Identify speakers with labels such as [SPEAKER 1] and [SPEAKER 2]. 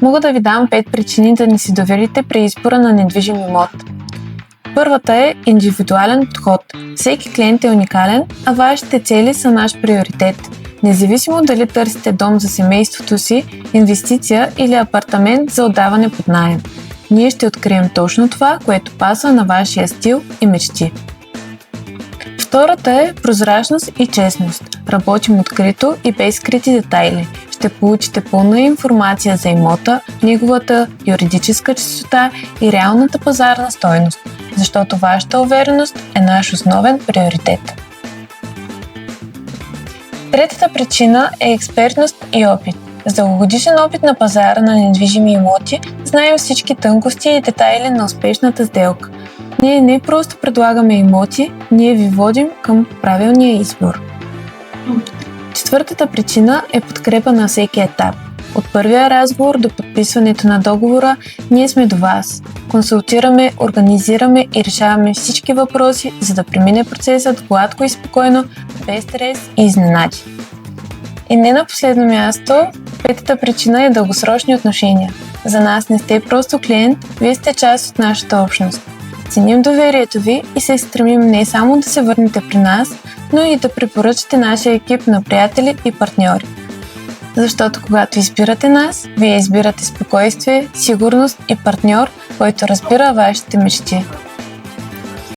[SPEAKER 1] Мога да ви дам 5 причини да ни се доверите при избора на недвижим имот. Първата е индивидуален подход. Всеки клиент е уникален, а вашите цели са наш приоритет. Независимо дали търсите дом за семейството си, инвестиция или апартамент за отдаване под наем. Ние ще открием точно това, което пасва на вашия стил и мечти. Втората е прозрачност и честност. Работим открито и без скрити детайли. Ще получите пълна информация за имота, неговата юридическа чистота и реалната пазарна стойност, защото вашата увереност е наш основен приоритет. Третата причина е експертност и опит. С дългогодишен опит на пазара на недвижими имоти знаем всички тънкости и детайли на успешната сделка. Ние не просто предлагаме имоти, ние ви водим към правилния избор. Четвъртата причина е подкрепа на всеки етап. От първия разговор до подписването на договора ние сме до вас. Консултираме, организираме и решаваме всички въпроси, за да премине процесът гладко и спокойно, без стрес и изненади. И не на последно място, петата причина е дългосрочни отношения. За нас не сте просто клиент, вие сте част от нашата общност. Ценим доверието ви и се стремим не само да се върнете при нас, но и да препоръчате нашия екип на приятели и партньори. Защото когато избирате нас, вие избирате спокойствие, сигурност и партньор, който разбира вашите мечти.